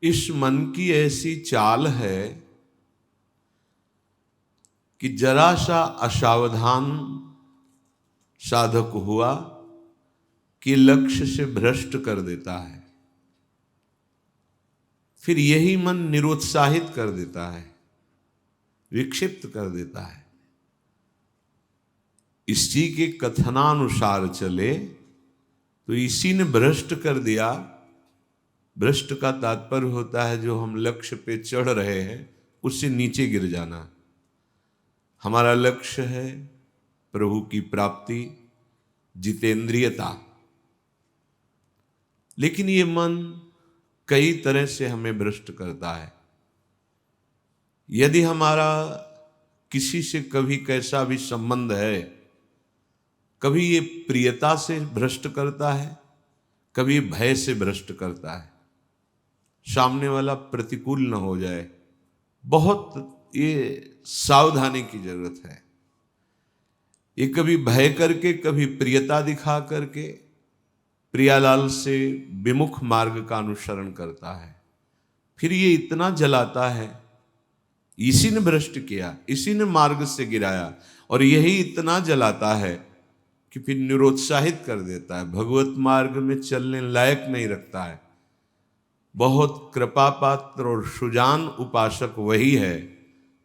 इस मन की ऐसी चाल है कि जरा सा असावधान साधक हुआ कि लक्ष्य से भ्रष्ट कर देता है। फिर यही मन निरुत्साहित कर देता है, विक्षिप्त कर देता है। इसी के कथनानुसार चले तो इसी ने भ्रष्ट कर दिया। भ्रष्ट का तात्पर्य होता है जो हम लक्ष्य पे चढ़ रहे हैं उससे नीचे गिर जाना। हमारा लक्ष्य है प्रभु की प्राप्ति, जितेंद्रियता, लेकिन ये मन कई तरह से हमें भ्रष्ट करता है। यदि हमारा किसी से कभी कैसा भी संबंध है, कभी ये प्रियता से भ्रष्ट करता है, कभी भय से भ्रष्ट करता है। सामने वाला प्रतिकूल न हो जाए, बहुत ये सावधानी की जरूरत है। ये कभी भय करके, कभी प्रियता दिखा करके प्रियालाल से विमुख मार्ग का अनुसरण करता है। फिर ये इतना जलाता है, इसी ने भ्रष्ट किया, इसी ने मार्ग से गिराया, और यही इतना जलाता है कि फिर निरुत्साहित कर देता है, भगवत मार्ग में चलने लायक नहीं रखता है। बहुत कृपा पात्र और सुजान उपासक वही है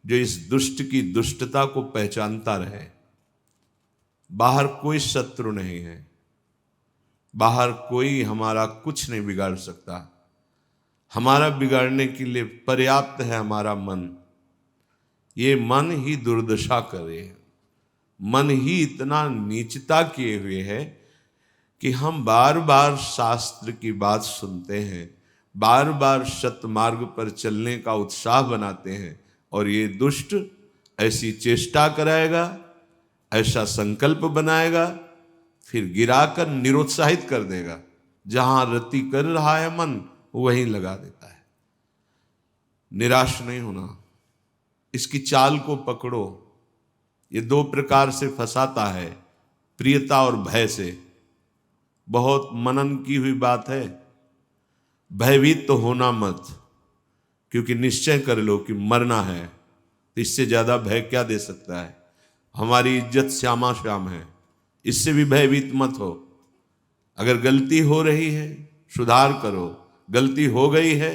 जो इस दुष्ट की दुष्टता को पहचानता रहे। बाहर कोई शत्रु नहीं है, बाहर कोई हमारा कुछ नहीं बिगाड़ सकता। हमारा बिगाड़ने के लिए पर्याप्त है हमारा मन। ये मन ही दुर्दशा करे, मन ही इतना नीचता किए हुए है कि हम बार बार शास्त्र की बात सुनते हैं, बार बार सतमार्ग पर चलने का उत्साह बनाते हैं, और ये दुष्ट ऐसी चेष्टा कराएगा, ऐसा संकल्प बनाएगा, फिर गिराकर निरुत्साहित कर देगा। जहां रति कर रहा है मन वहीं लगा देता है। निराश नहीं होना, इसकी चाल को पकड़ो। ये दो प्रकार से फंसाता है, प्रियता और भय से। बहुत मनन की हुई बात है। भयभीत तो होना मत, क्योंकि निश्चय कर लो कि मरना है, तो इससे ज्यादा भय क्या दे सकता है। हमारी इज्जत श्यामा श्याम है, इससे भी भयभीत मत हो। अगर गलती हो रही है सुधार करो, गलती हो गई है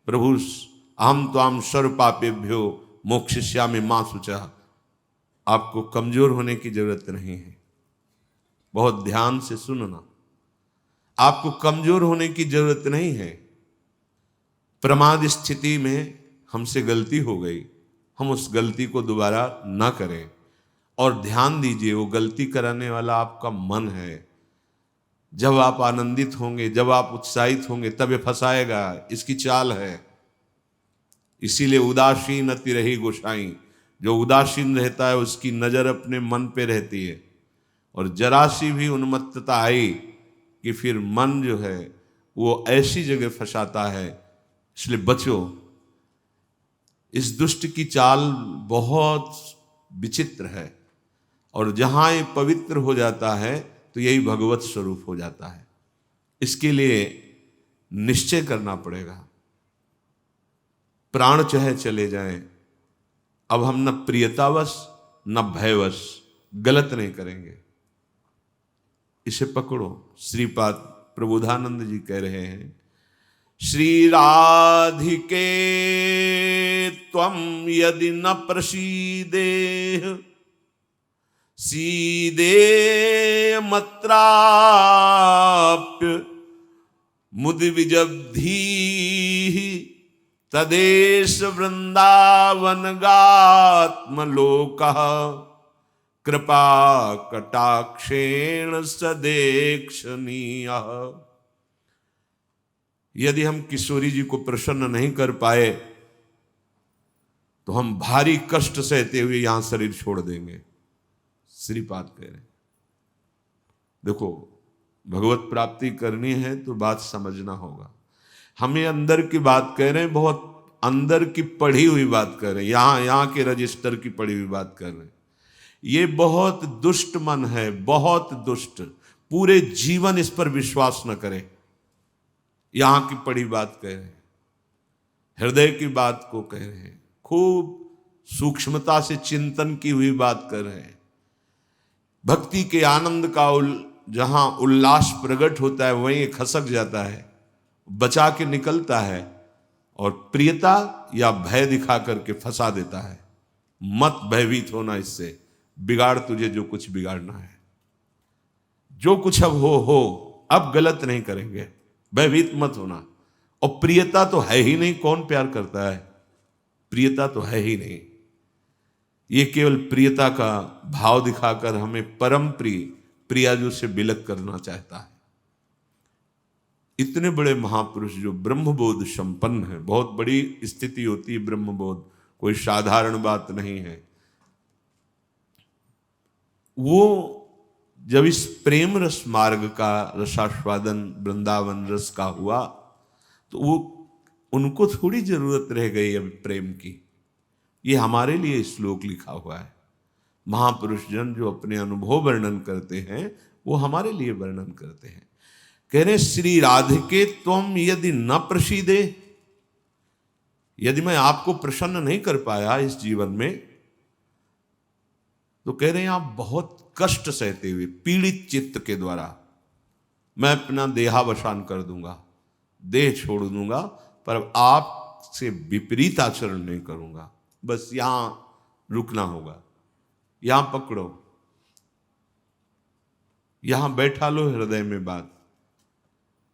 प्रभु अहम त्वाम सर्व पापेभ्यो मोक्षयिष्यामि मा शुचः। आपको कमजोर होने की जरूरत नहीं है, बहुत ध्यान से सुनना। आपको कमजोर होने की जरूरत नहीं है। प्रमाद स्थिति में हमसे गलती हो गई, हम उस गलती को दोबारा ना करें। और ध्यान दीजिए, वो गलती कराने वाला आपका मन है। जब आप आनंदित होंगे, जब आप उत्साहित होंगे, तब ये फंसाएगा। इसकी चाल है। इसीलिए उदासीन अति रही गोसाई। जो उदासीन रहता है उसकी नजर अपने मन पे रहती है, और जरा सी भी उन्मत्तता आई कि फिर मन जो है वो ऐसी जगह फंसाता है। इसलिए बचो। इस दुष्ट की चाल बहुत विचित्र है, और जहां ये पवित्र हो जाता है तो यही भगवत स्वरूप हो जाता है। इसके लिए निश्चय करना पड़ेगा। प्राण चाहे चले जाएं, अब हम न प्रियतावश न भयवश गलत नहीं करेंगे। इसे पकड़ो। श्रीपाद प्रबोधानंद जी कह रहे हैं, श्री राधिके त्वं यदि न प्रसीदे सीदे मत्राप्य मुदि विजब्धी तदेश वृंदावन गात्मलोकः कृपा कटाक्षेण सदेक्षणीय। यदि हम किशोरी जी को प्रसन्न नहीं कर पाए तो हम भारी कष्ट सहते हुए यहां शरीर छोड़ देंगे। श्रीपाद कह रहे हैं। देखो, भगवत प्राप्ति करनी है तो बात समझना होगा। हम ये अंदर की बात कह रहे हैं, बहुत अंदर की पढ़ी हुई बात कर रहे हैं, यहां के रजिस्टर की पढ़ी हुई बात कर रहे हैं। ये बहुत दुष्ट मन है, बहुत दुष्ट। पूरे जीवन इस पर विश्वास न करें। यहां की पढ़ी बात कह रहे हैं। हृदय की बात को कह रहे हैं, खूब सूक्ष्मता से चिंतन की हुई बात कर रहे हैं। भक्ति के आनंद का जहां उल्लास प्रकट होता है वहीं खसक जाता है, बचा के निकलता है और प्रियता या भय दिखा करके फंसा देता है। मत भयभीत होना, इससे बिगाड़ तुझे जो कुछ बिगाड़ना है। जो कुछ अब हो, अब गलत नहीं करेंगे, भयभीत मत होना। और प्रियता तो है ही नहीं, कौन प्यार करता है? प्रियता तो है ही नहीं। ये केवल प्रियता का भाव दिखाकर हमें परम प्रियाजू से बिलक करना चाहता है। इतने बड़े महापुरुष जो ब्रह्मबोध संपन्न है, बहुत बड़ी स्थिति होती है ब्रह्मबोध, कोई साधारण बात नहीं है। वो जब इस प्रेम रस मार्ग का रसास्वादन वृंदावन रस का हुआ तो वो उनको थोड़ी जरूरत रह गई अब प्रेम की। ये हमारे लिए श्लोक लिखा हुआ है। महापुरुष जन जो अपने अनुभव वर्णन करते हैं वो हमारे लिए वर्णन करते हैं। कह रहे श्री राधिके त्वम यदि न प्रसीदे, यदि मैं आपको प्रसन्न नहीं कर पाया इस जीवन में, तो कह रहे हैं आप बहुत कष्ट सहते हुए पीड़ित चित्त के द्वारा मैं अपना देहावसान कर दूंगा, देह छोड़ दूंगा, पर आपसे विपरीत आचरण नहीं करूंगा। बस यहां रुकना होगा, यहां पकड़ो, यहां बैठा लो हृदय में बात।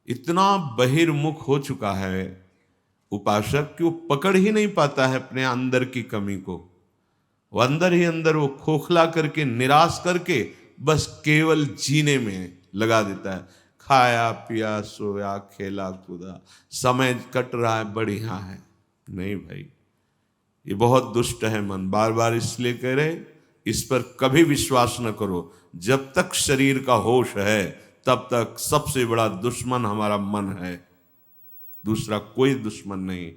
इतना बहिर्मुख हो चुका है उपासक कि वो पकड़ ही नहीं पाता है अपने अंदर की कमी को। वो अंदर ही अंदर वो खोखला करके, निराश करके बस केवल जीने में लगा देता है। खाया पिया सोया खेला कूदा, समय कट रहा है, बढ़िया है। नहीं भाई, ये बहुत दुष्ट है मन। बार बार इसलिए कह रहे इस पर कभी विश्वास न करो। जब तक शरीर का होश है तब तक सबसे बड़ा दुश्मन हमारा मन है, दूसरा कोई दुश्मन नहीं।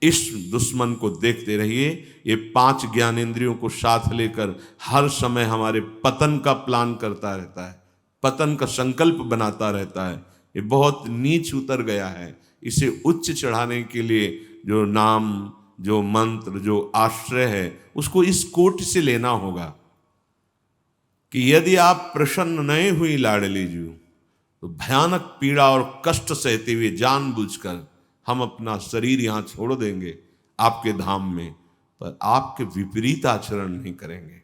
इस दुश्मन को देखते रहिए। ये 5 ज्ञानेंद्रियों को साथ लेकर हर समय हमारे पतन का प्लान करता रहता है, पतन का संकल्प बनाता रहता है। ये बहुत नीच उतर गया है। इसे उच्च चढ़ाने के लिए जो नाम, जो मंत्र, जो आश्रय है, उसको इस कोट से लेना होगा कि यदि आप प्रसन्न नहीं हुई लाडली जी, तो भयानक पीड़ा और कष्ट सहते हुए जानबूझकर हम अपना शरीर यहां छोड़ देंगे आपके धाम में, पर आपके विपरीत आचरण नहीं करेंगे।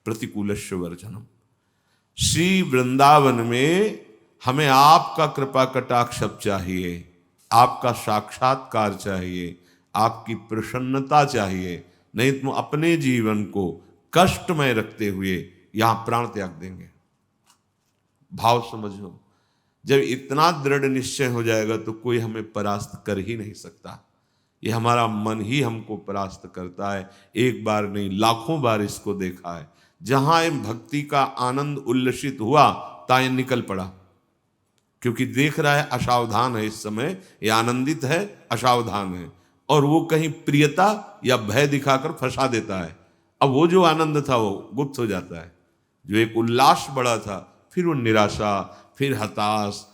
प्रतिकूलस्य वर्जनम। श्री वृंदावन में हमें आपका कृपा कटाक्ष चाहिए, आपका साक्षात्कार चाहिए, आपकी प्रसन्नता चाहिए। नहीं तो अपने जीवन को कष्टमय रखते हुए यहां प्राण त्याग देंगे। भाव समझो, जब इतना दृढ़ निश्चय हो जाएगा तो कोई हमें परास्त कर ही नहीं सकता। ये हमारा मन ही हमको परास्त करता है। एक बार नहीं, लाखों बार इसको देखा है। जहां भक्ति का आनंद उल्लसित हुआ ताए निकल पड़ा, क्योंकि देख रहा है असावधान है, इस समय ये आनंदित है, असावधान है, और वो कहीं प्रियता या भय दिखाकर फंसा देता है। अब वो जो आनंद था वो गुप्त हो जाता है। जो एक उल्लास बड़ा था, फिर वो निराशा, फिर हताश।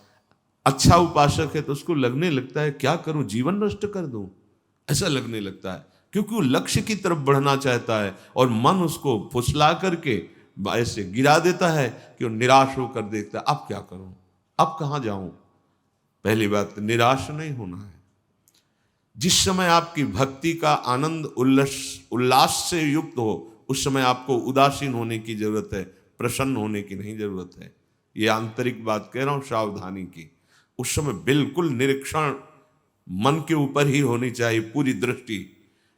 अच्छा उपासक है तो उसको लगने लगता है क्या करूं, जीवन नष्ट कर दूं, ऐसा लगने लगता है, क्योंकि वो लक्ष्य की तरफ बढ़ना चाहता है और मन उसको फुसला करके ऐसे गिरा देता है कि वो निराश होकर देखता है अब क्या करूं, अब कहां जाऊं। पहली बात, निराश नहीं होना है। जिस समय आपकी भक्ति का आनंद उल्लास से युक्त हो, उस समय आपको उदासीन होने की जरूरत है, प्रसन्न होने की नहीं जरूरत है। ये आंतरिक बात कह रहा हूं, सावधानी की। उस समय बिल्कुल निरीक्षण मन के ऊपर ही होनी चाहिए, पूरी दृष्टि,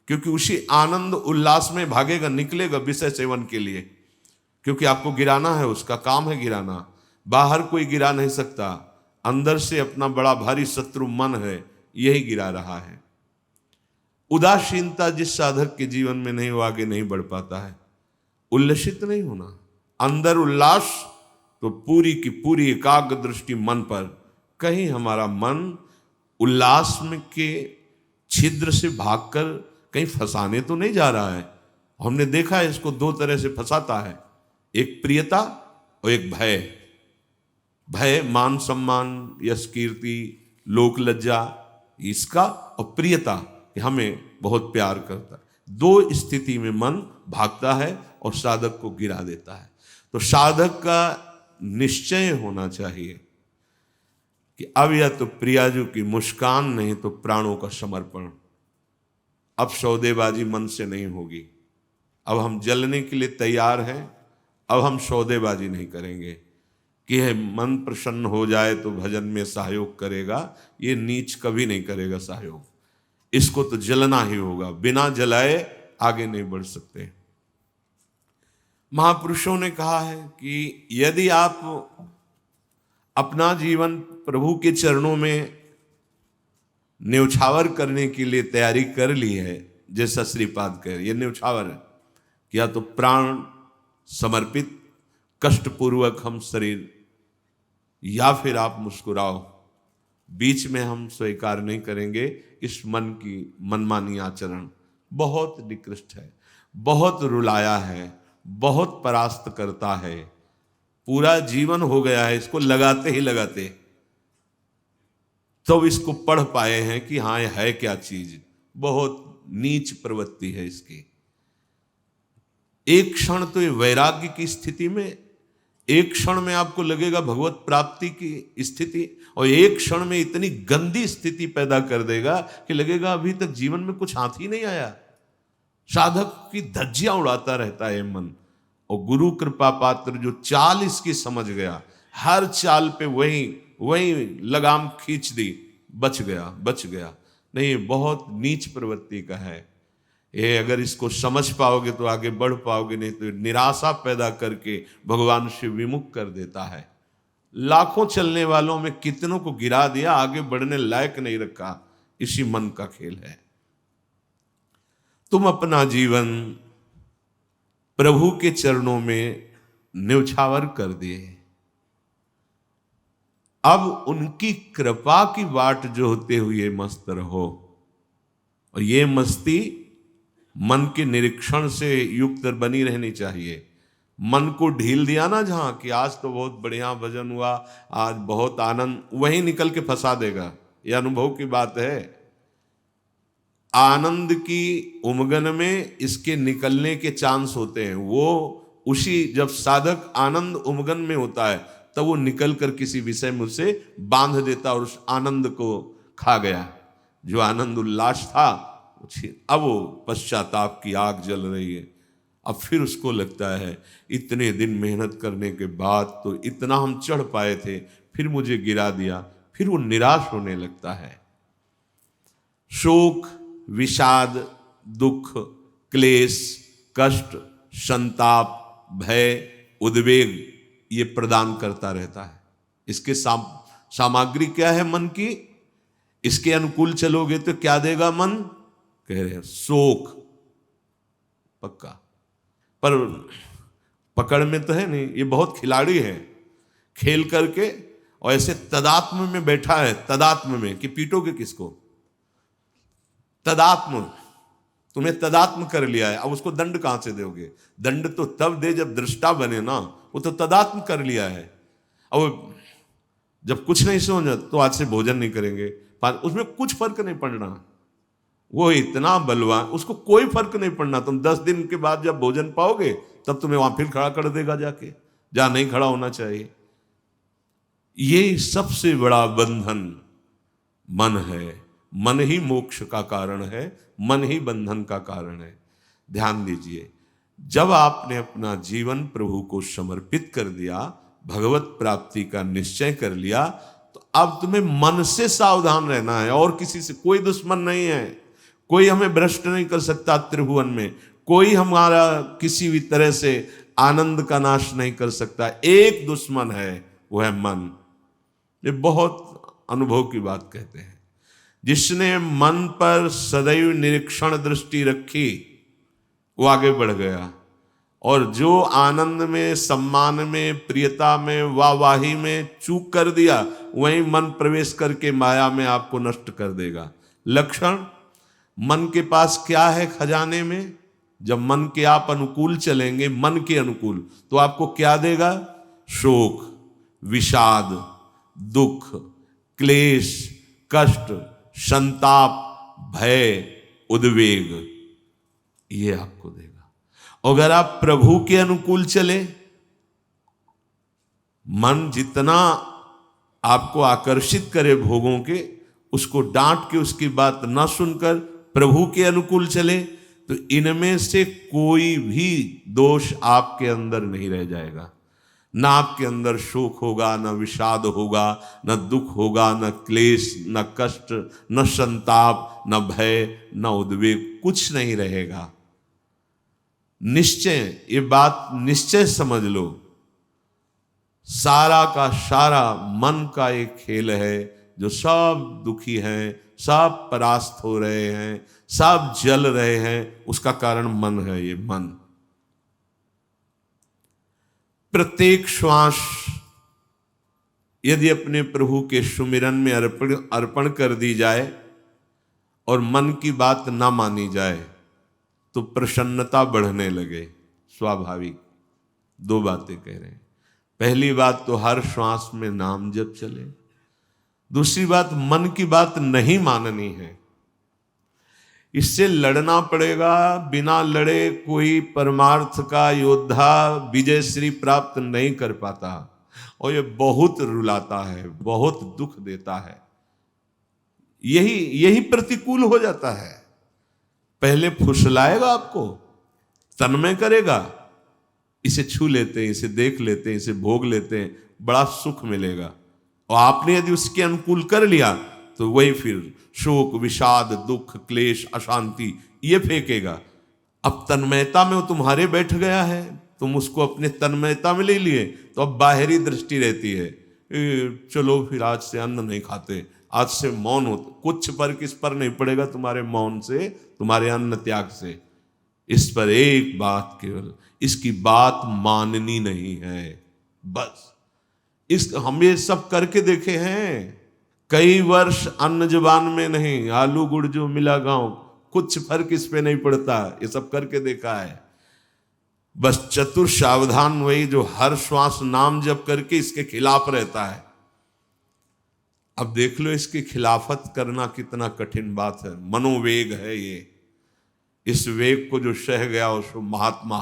क्योंकि उसी आनंद उल्लास में भागेगा, निकलेगा विषय सेवन के लिए, क्योंकि आपको गिराना है, उसका काम है गिराना। बाहर कोई गिरा नहीं सकता, अंदर से अपना बड़ा भारी शत्रु मन है, यही गिरा रहा है। उदासीनता जिस साधक के जीवन में नहीं, वो आगे नहीं बढ़ पाता है। उल्लसित नहीं होना, अंदर उल्लास, तो पूरी की पूरी एकाग्र दृष्टि मन पर। कहीं हमारा मन उल्लास में के छिद्र से भागकर कहीं फंसाने तो नहीं जा रहा है। हमने देखा है इसको 2 तरह से फंसाता है, एक प्रियता और एक भय। भय मान सम्मान, यश कीर्ति, लोक लज्जा, इसका, और प्रियता कि हमें बहुत प्यार करता है। दो स्थिति में मन भागता है और साधक को गिरा देता है। तो साधक का निश्चय होना चाहिए कि अब या तो प्रियाजू की मुस्कान, नहीं तो प्राणों का समर्पण। अब सौदेबाजी मन से नहीं होगी। अब हम जलने के लिए तैयार हैं। अब हम सौदेबाजी नहीं करेंगे कि है मन प्रसन्न हो जाए तो भजन में सहयोग करेगा। ये नीच कभी नहीं करेगा सहयोग। इसको तो जलना ही होगा, बिना जलाए आगे नहीं बढ़ सकते। महापुरुषों ने कहा है कि यदि आप अपना जीवन प्रभु के चरणों में न्यौछावर करने के लिए तैयारी कर ली है, जैसा श्रीपाद कह रहे, ये न्यौछावर है कि या तो प्राण समर्पित कष्टपूर्वक हम शरीर, या फिर आप मुस्कुराओ, बीच में हम स्वीकार नहीं करेंगे इस मन की मनमानी आचरण। बहुत निकृष्ट है, बहुत रुलाया है, बहुत परास्त करता है। पूरा जीवन हो गया है इसको लगाते ही लगाते, तो इसको पढ़ पाए हैं कि हाँ ये है क्या चीज। बहुत नीच प्रवृत्ति है इसकी। एक क्षण तो ये वैराग्य की स्थिति में, एक क्षण में आपको लगेगा भगवत प्राप्ति की स्थिति, और एक क्षण में इतनी गंदी स्थिति पैदा कर देगा कि लगेगा अभी तक जीवन में कुछ हाथ ही नहीं आया। साधक की धज्जियां उड़ाता रहता है मन। और गुरु कृपा पात्र जो चाल इसकी समझ गया, हर चाल पे वही लगाम खींच दी, बच गया। नहीं, बहुत नीच प्रवृत्ति का है ये। अगर इसको समझ पाओगे तो आगे बढ़ पाओगे, नहीं तो निराशा पैदा करके भगवान से विमुख कर देता है। लाखों चलने वालों में कितनों को गिरा दिया, आगे बढ़ने लायक नहीं रखा। इसी मन का खेल है। तुम अपना जीवन प्रभु के चरणों में न्यौछावर कर दिए। अब उनकी कृपा की बाट जोहते हुए मस्त रहो। और ये मस्ती मन के निरीक्षण से युक्त बनी रहनी चाहिए। मन को ढील दिया ना जहां कि आज तो बहुत बढ़िया भजन हुआ, आज बहुत आनंद, वहीं निकल के फंसा देगा। यह अनुभव की बात है। आनंद की उमगन में इसके निकलने के चांस होते हैं। वो उसी, जब साधक आनंद उमगन में होता है तब वो निकल कर किसी विषय में उसे बांध देता और उस आनंद को खा गया। जो आनंद उल्लास था, अब वो पश्चाताप की आग जल रही है। अब फिर उसको लगता है इतने दिन मेहनत करने के बाद तो इतना हम चढ़ पाए थे, फिर मुझे गिरा दिया। फिर वो निराश होने लगता है। शोक, विषाद, दुख, क्लेश, कष्ट, संताप, भय, उद्वेग ये प्रदान करता रहता है। इसके सामग्री क्या है मन की? इसके अनुकूल चलोगे तो क्या देगा मन? कह रहे हैं शोक पक्का। पर पकड़ में तो है नहीं, ये बहुत खिलाड़ी है। खेल करके और ऐसे तदात्म में बैठा है, तदात्म में कि पीटोगे किसको? तदात्म, तुम्हें तदात्म कर लिया है। अब उसको दंड कहां से दोगे? दंड तो तब दे जब दृष्टा बने ना। वो तो तदात्म कर लिया है। अब जब कुछ नहीं समझा तो आज से भोजन नहीं करेंगे, उसमें कुछ फर्क नहीं पड़ना। वो इतना बलवान, उसको कोई फर्क नहीं पड़ना। तुम 10 दिन के बाद जब भोजन पाओगे तब तुम्हें वहां फिर खड़ा कर देगा जाके, जहां नहीं खड़ा होना चाहिए। ये सबसे बड़ा बंधन मन है। मन ही मोक्ष का कारण है, मन ही बंधन का कारण है। ध्यान दीजिए, जब आपने अपना जीवन प्रभु को समर्पित कर दिया, भगवत प्राप्ति का निश्चय कर लिया, तो अब तुम्हें मन से सावधान रहना है। और किसी से कोई दुश्मन नहीं है। कोई हमें भ्रष्ट नहीं कर सकता त्रिभुवन में। कोई हमारा किसी भी तरह से आनंद का नाश नहीं कर सकता। एक दुश्मन है, वो है मन। ये बहुत अनुभव की बात कहते हैं। जिसने मन पर सदैव निरीक्षण दृष्टि रखी वो आगे बढ़ गया। और जो आनंद में, सम्मान में, प्रियता में, वाहवाही में चूक कर दिया, वहीं मन प्रवेश करके माया में आपको नष्ट कर देगा। लक्षण मन के पास क्या है खजाने में? जब मन के आप अनुकूल चलेंगे, मन के अनुकूल, तो आपको क्या देगा? शोक, विषाद, दुख, क्लेश, कष्ट, संताप, भय, उद्वेग, ये आपको देगा। अगर आप प्रभु के अनुकूल चले, मन जितना आपको आकर्षित करे भोगों के, उसको डांट के उसकी बात ना सुनकर प्रभु के अनुकूल चले, तो इनमें से कोई भी दोष आपके अंदर नहीं रह जाएगा। ना आपके अंदर शोक होगा, ना विषाद होगा, न दुख होगा, न क्लेश, न कष्ट, न संताप, न भय, न उद्वेग, कुछ नहीं रहेगा। निश्चय, ये बात निश्चय समझ लो, सारा का सारा मन का एक खेल है। जो सब दुखी हैं, सब परास्त हो रहे हैं, सब जल रहे हैं, उसका कारण मन है। ये मन प्रत्येक श्वास यदि अपने प्रभु के सुमिरन में अर्पण कर दी जाए और मन की बात ना मानी जाए, तो प्रसन्नता बढ़ने लगे। स्वाभाविक दो बातें कह रहे हैं। पहली बात तो हर श्वास में नाम जप चले। दूसरी बात, मन की बात नहीं माननी है। इससे लड़ना पड़ेगा। बिना लड़े कोई परमार्थ का योद्धा विजय श्री प्राप्त नहीं कर पाता, और ये बहुत रुलाता है, बहुत दुख देता है। यही प्रतिकूल हो जाता है। पहले फुसलाएगा आपको, तन्मय करेगा, इसे छू लेते हैं, इसे देख लेते हैं, इसे भोग लेते हैं, बड़ा सुख मिलेगा। और आपने यदि उसके अनुकूल कर लिया तो वही फिर शोक, विषाद, दुख, क्लेश, अशांति ये फेंकेगा। अब तन्मयता में वो तुम्हारे बैठ गया है, तुम उसको अपने तन्मयता में ले लिए, तो अब बाहरी दृष्टि रहती है, चलो फिर आज से अन्न नहीं खाते, आज से मौन हो। कुछ फर्क इस पर नहीं पड़ेगा तुम्हारे मौन से, तुम्हारे अन्न त्याग से। इस पर एक बात केवल, इसकी बात माननी नहीं है, बस। हम ये सब करके देखे हैं। कई वर्ष अन्न जुबान में नहीं, आलू गुड़ जो मिला गांव, कुछ फर्क इस पे नहीं पड़ता। ये सब करके देखा है। बस चतुर सावधान वही जो हर श्वास नाम जप करके इसके खिलाफ रहता है। अब देख लो इसकी खिलाफत करना कितना कठिन बात है। मनोवेग है ये। इस वेग को जो सह गया उसको महात्मा,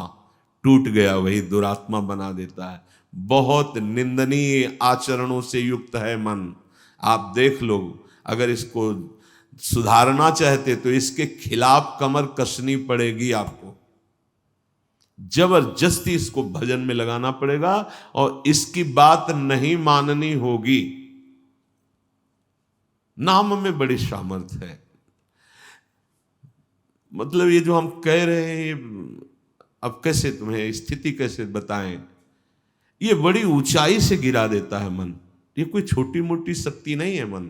टूट गया वही दुरात्मा बना देता है। बहुत निंदनीय आचरणों से युक्त है मन। आप देख लो, अगर इसको सुधारना चाहते तो इसके खिलाफ कमर कसनी पड़ेगी आपको। जबरदस्ती इसको भजन में लगाना पड़ेगा और इसकी बात नहीं माननी होगी। नाम में बड़ी सामर्थ्य है। मतलब ये जो हम कह रहे हैं, अब कैसे तुम्हें स्थिति कैसे बताएं, ये बड़ी ऊंचाई से गिरा देता है मन। ये कोई छोटी मोटी शक्ति नहीं है मन।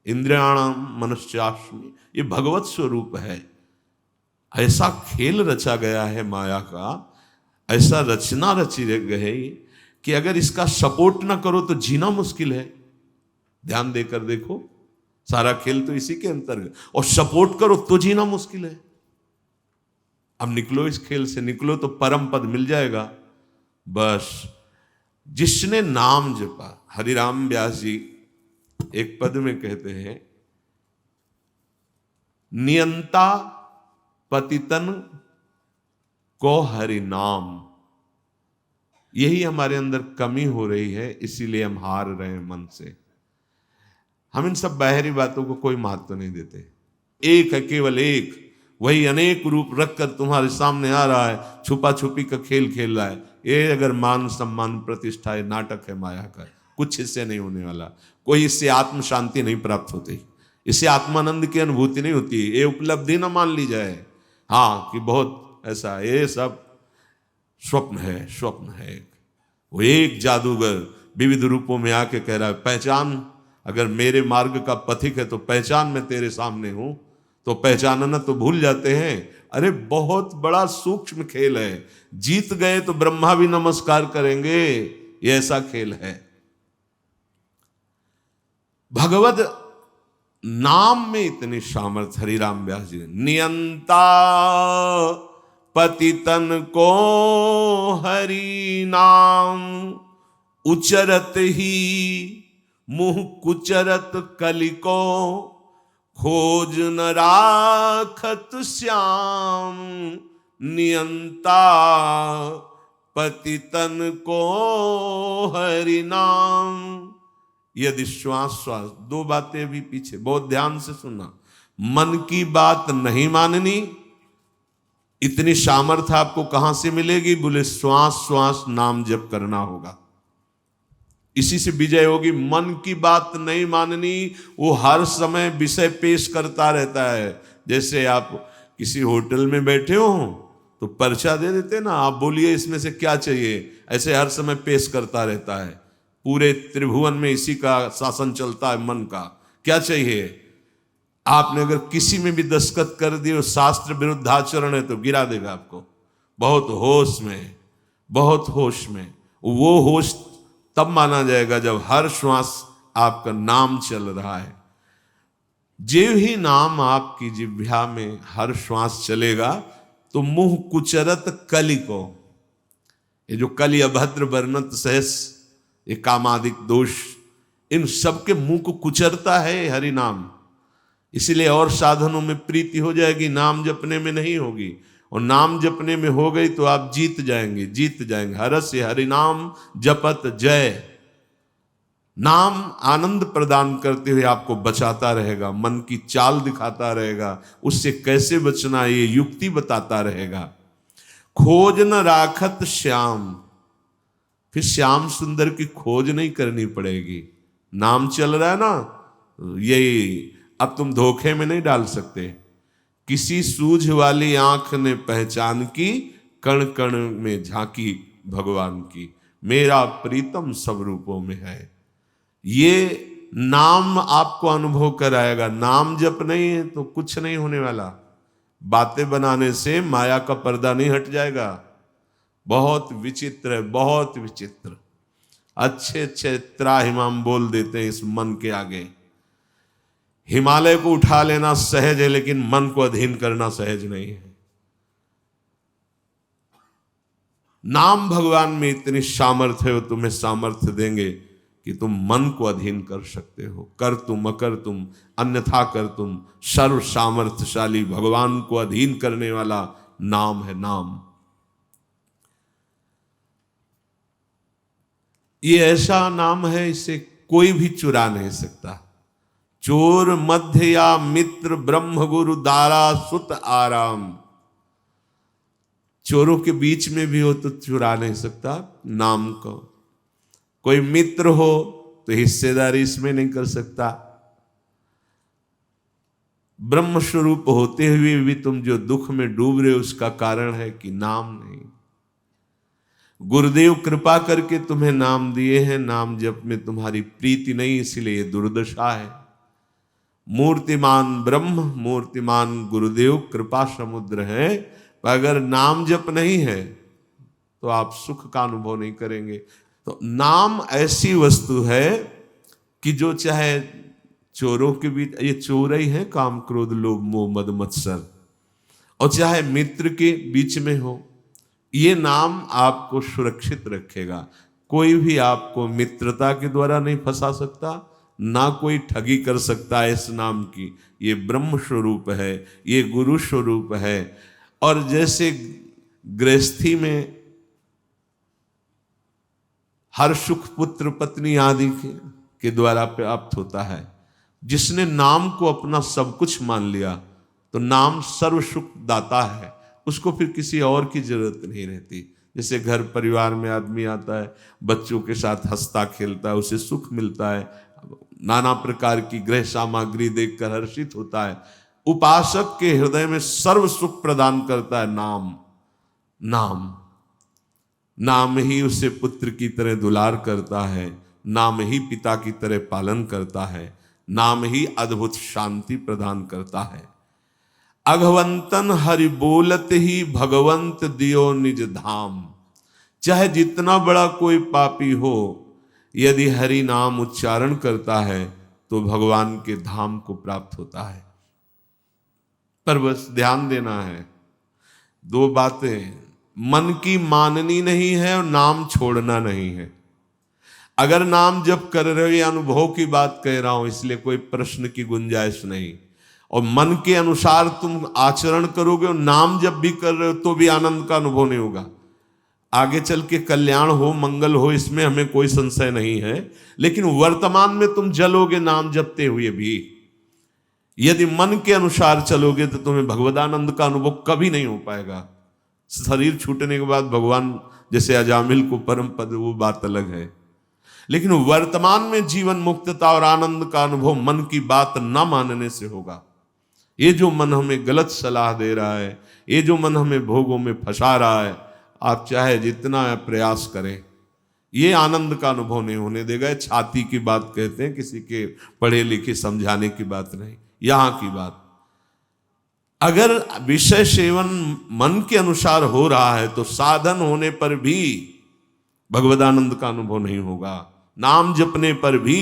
इंद्रियाणाम मनश्चास्मि, ये भगवत स्वरूप है। ऐसा खेल रचा गया है माया का, ऐसा रचना रची गई कि अगर इसका सपोर्ट ना करो तो जीना मुश्किल है। ध्यान देकर देखो, सारा खेल तो इसी के अंतर्गत, और सपोर्ट करो तो जीना मुश्किल है। अब निकलो इस खेल से, निकलो तो परम पद मिल जाएगा। बस जिसने नाम जपा, हरिराम व्यास जी एक पद में कहते हैं, नियंता पतितन को हरि नाम। यही हमारे अंदर कमी हो रही है, इसीलिए हम हार रहे हैं मन से। हम इन सब बाहरी बातों को कोई महत्व नहीं देते। एक है, केवल एक, वही अनेक रूप रखकर तुम्हारे सामने आ रहा है, छुपा छुपी का खेल खेल रहा है। ये अगर मान सम्मान प्रतिष्ठा है, नाटक है माया का, कुछ इससे नहीं होने वाला। कोई इससे आत्म शांति नहीं प्राप्त होती, इससे आत्मानंद की अनुभूति नहीं होती। ये उपलब्धि ना मान ली जाए, हाँ, कि बहुत ऐसा, ये सब स्वप्न है, स्वप्न है। वो एक जादूगर विविध रूपों में आके कह रहा है, पहचान, अगर मेरे मार्ग का पथिक है तो पहचान, मैं तेरे सामने हूं। तो पहचानना तो भूल जाते हैं। अरे बहुत बड़ा सूक्ष्म खेल है। जीत गए तो ब्रह्मा भी नमस्कार करेंगे, ये ऐसा खेल है। भगवत नाम में इतनी सामर्थ्य। हरिराम व्यास जी, नियंता पतितन को हरि नाम, उचरत ही मुह कुचरत कलिको, खोज न राखत श्याम नियंता, पतितन को हरि नाम। यदि श्वास श्वास, दो बातें भी पीछे बहुत ध्यान से सुनना। मन की बात नहीं माननी, इतनी सामर्थ्य आपको कहां से मिलेगी? बोले श्वास श्वास नाम जप करना होगा, इसी से विजय होगी। मन की बात नहीं माननी, वो हर समय विषय पेश करता रहता है। जैसे आप किसी होटल में बैठे हो तो पर्चा दे देते ना, आप बोलिए इसमें से क्या चाहिए, ऐसे हर समय पेश करता रहता है। पूरे त्रिभुवन में इसी का शासन चलता है, मन का। क्या चाहिए? आपने अगर किसी में भी दस्तखत कर दिए, शास्त्र विरुद्ध आचरण है, तो गिरा देगा आपको। बहुत होश में, बहुत होश में। वो होश तब माना जाएगा जब हर श्वास आपका नाम चल रहा है। जो ही नाम आपकी जिह्वा में हर श्वास चलेगा तो मुंह कुचरत कलि को, ये जो कलि अभद्र वर्णत सहस, ये कामादिक दोष, इन सबके मुंह को कुचरता है हरि नाम। इसीलिए और साधनों में प्रीति हो जाएगी, नाम जपने में नहीं होगी। और नाम जपने में हो गई तो आप जीत जाएंगे, जीत जाएंगे। हरस हरि नाम जपत जय। नाम आनंद प्रदान करते हुए आपको बचाता रहेगा, मन की चाल दिखाता रहेगा, उससे कैसे बचना ये युक्ति बताता रहेगा। खोज न राखत श्याम, फिर श्याम सुंदर की खोज नहीं करनी पड़ेगी। नाम चल रहा है ना, यही अब तुम धोखे में नहीं डाल सकते। किसी सूझ वाली आंख ने पहचान की, कण कण में झांकी भगवान की, मेरा प्रीतम सब रूपों में है। ये नाम आपको अनुभव कराएगा। नाम जप नहीं है तो कुछ नहीं होने वाला। बातें बनाने से माया का पर्दा नहीं हट जाएगा। बहुत विचित्र है, बहुत विचित्र। अच्छे अच्छे त्राहिमाम बोल देते हैं इस मन के आगे। हिमालय को उठा लेना सहज है, लेकिन मन को अधीन करना सहज नहीं है। नाम भगवान में इतनी सामर्थ्य है, वो तुम्हें सामर्थ्य देंगे कि तुम मन को अधीन कर सकते हो। कर तुम अकर तुम अन्यथा कर तुम, सर्व सामर्थ्यशाली भगवान को अधीन करने वाला नाम है नाम। ये ऐसा नाम है, इसे कोई भी चुरा नहीं सकता। चोर मध्य या मित्र, ब्रह्म गुरु दारा सुत आराम। चोरों के बीच में भी हो तो चुरा नहीं सकता नाम को। कोई मित्र हो तो हिस्सेदारी इसमें नहीं कर सकता। ब्रह्म स्वरूप होते हुए भी तुम जो दुख में डूब रहे हो, उसका कारण है कि नाम नहीं। गुरुदेव कृपा करके तुम्हें नाम दिए हैं, नाम जप में तुम्हारी प्रीति नहीं, इसलिए ये दुर्दशा है। मूर्तिमान ब्रह्म, मूर्तिमान गुरुदेव कृपा समुद्र है, पर अगर नाम जप नहीं है तो आप सुख का अनुभव नहीं करेंगे। तो नाम ऐसी वस्तु है कि जो चाहे चोरों के बीच, ये चोर ही है काम क्रोध लोभ मोह मद मत्सर, और चाहे मित्र के बीच में हो, ये नाम आपको सुरक्षित रखेगा। कोई भी आपको मित्रता के द्वारा नहीं फंसा सकता, ना कोई ठगी कर सकता है इस नाम की। ये ब्रह्म स्वरूप है, ये गुरु स्वरूप है। और जैसे गृहस्थी में हर सुख पुत्र पत्नी आदि के द्वारा प्राप्त होता है, जिसने नाम को अपना सब कुछ मान लिया तो नाम सर्व सुख दाता है, उसको फिर किसी और की जरूरत नहीं रहती। जैसे घर परिवार में आदमी आता है, बच्चों के साथ हंसता खेलता है, उसे सुख मिलता है, नाना प्रकार की गृह सामग्री देखकर हर्षित होता है। उपासक के हृदय में सर्व सुख प्रदान करता है नाम। नाम नाम ही उसे पुत्र की तरह दुलार करता है, नाम ही पिता की तरह पालन करता है, नाम ही अद्भुत शांति प्रदान करता है। अघवंतन हरि बोलत ही भगवंत दियो निज धाम। चाहे जितना बड़ा कोई पापी हो, यदि हरि नाम उच्चारण करता है तो भगवान के धाम को प्राप्त होता है। पर बस ध्यान देना है, दो बातें, मन की माननी नहीं है और नाम छोड़ना नहीं है। अगर नाम जप कर रहे हो, ये अनुभव की बात कह रहा हूं, इसलिए कोई प्रश्न की गुंजाइश नहीं। और मन के अनुसार तुम आचरण करोगे और नाम जब भी कर रहे हो तो भी आनंद का अनुभव नहीं होगा। आगे चल के कल्याण हो, मंगल हो, इसमें हमें कोई संशय नहीं है, लेकिन वर्तमान में तुम जलोगे नाम जपते हुए भी। यदि मन के अनुसार चलोगे तो तुम्हें भगवदानंद का अनुभव कभी नहीं हो पाएगा। शरीर छूटने के बाद भगवान जैसे अजामिल को परम पद, वो बात अलग है, लेकिन वर्तमान में जीवन मुक्तता और आनंद का अनुभव मन की बात न मानने से होगा। ये जो मन हमें गलत सलाह दे रहा है, ये जो मन हमें भोगों में फंसा रहा है, आप चाहे जितना प्रयास करें, ये आनंद का अनुभव नहीं होने देगा। छाती की बात कहते हैं, किसी के पढ़े लिखे समझाने की बात नहीं, यहां की बात। अगर विषय सेवन मन के अनुसार हो रहा है तो साधन होने पर भी भगवदानंद का अनुभव नहीं होगा, नाम जपने पर भी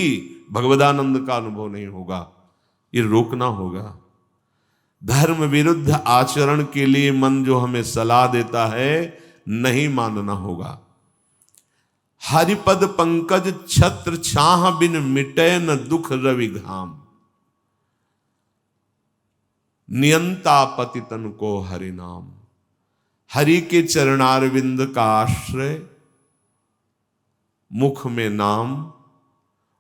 भगवदानंद का अनुभव नहीं होगा। ये रोकना होगा। धर्म विरुद्ध आचरण के लिए मन जो हमें सलाह देता है, नहीं मानना होगा। हरिपद पंकज छत्र छाह बिन मिटे न दुख रवि घाम, नियंता पतितन को हरि नाम। हरि के चरणारविंद का आश्रय, मुख में नाम,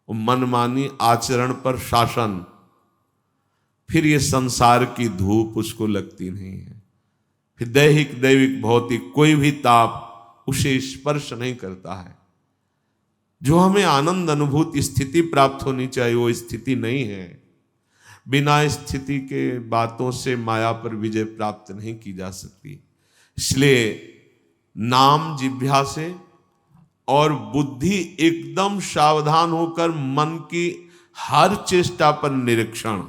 मनमानी आचरण पर शासन, फिर ये संसार की धूप उसको लगती नहीं है। फिर दैहिक दैविक भौतिक कोई भी ताप उसे स्पर्श नहीं करता है। जो हमें आनंद अनुभूति स्थिति प्राप्त होनी चाहिए वो स्थिति नहीं है। बिना स्थिति के बातों से माया पर विजय प्राप्त नहीं की जा सकती। इसलिए नाम जिह्वा से और बुद्धि एकदम सावधान होकर मन की हर चेष्टा पर निरीक्षण।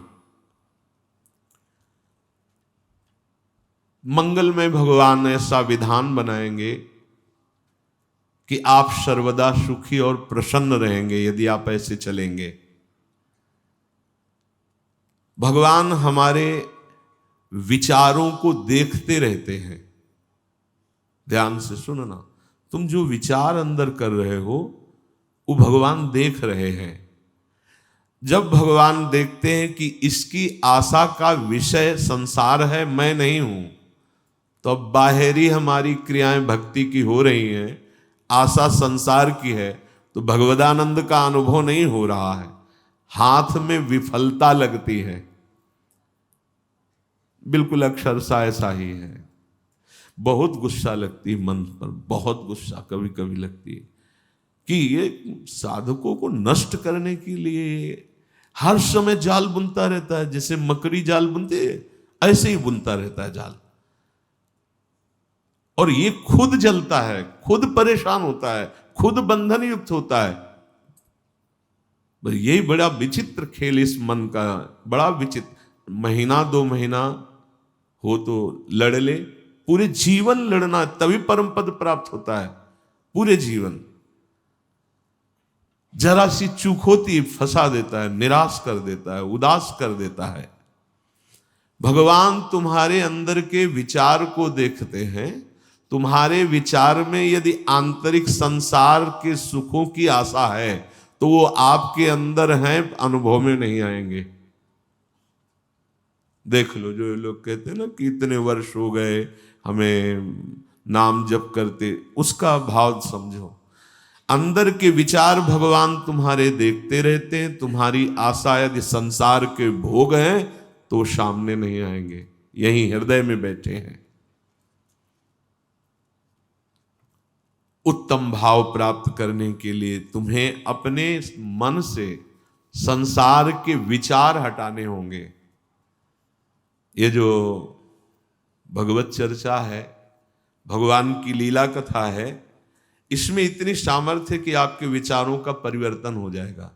मंगलमय भगवान ऐसा विधान बनाएंगे कि आप सर्वदा सुखी और प्रसन्न रहेंगे यदि आप ऐसे चलेंगे। भगवान हमारे विचारों को देखते रहते हैं। ध्यान से सुनना, तुम जो विचार अंदर कर रहे हो वो भगवान देख रहे हैं। जब भगवान देखते हैं कि इसकी आशा का विषय संसार है, मैं नहीं हूं, तो अब बाहरी हमारी क्रियाएं भक्ति की हो रही हैं, आशा संसार की है, तो भगवदानंद का अनुभव नहीं हो रहा है, हाथ में विफलता लगती है। बिल्कुल अक्षरशः ऐसा ही है। बहुत गुस्सा लगती है मन पर, बहुत गुस्सा कभी कभी लगती है कि ये साधकों को नष्ट करने के लिए हर समय जाल बुनता रहता है। जैसे मकड़ी जाल बुनते ऐसे ही बुनता रहता है जाल, और ये खुद जलता है, खुद परेशान होता है, खुद बंधन युक्त होता है। यही बड़ा विचित्र खेल इस मन का, बड़ा विचित्र। महीना 2 महीना हो तो लड़ ले, पूरे जीवन लड़ना तभी परम पद प्राप्त होता है। पूरे जीवन जरा सी चूक होती फंसा देता है, निराश कर देता है, उदास कर देता है। भगवान तुम्हारे अंदर के विचार को देखते हैं। तुम्हारे विचार में यदि आंतरिक संसार के सुखों की आशा है तो वो आपके अंदर हैं, अनुभव में नहीं आएंगे। देख लो, जो लोग कहते हैं ना कि इतने वर्ष हो गए हमें नाम जप करते, उसका भाव समझो। अंदर के विचार भगवान तुम्हारे देखते रहते हैं। तुम्हारी आशा यदि संसार के भोग हैं तो सामने नहीं आएंगे, यहीं हृदय में बैठे हैं। उत्तम भाव प्राप्त करने के लिए तुम्हें अपने मन से संसार के विचार हटाने होंगे। ये जो भगवत चर्चा है, भगवान की लीला कथा है, इसमें इतनी सामर्थ्य कि आपके विचारों का परिवर्तन हो जाएगा।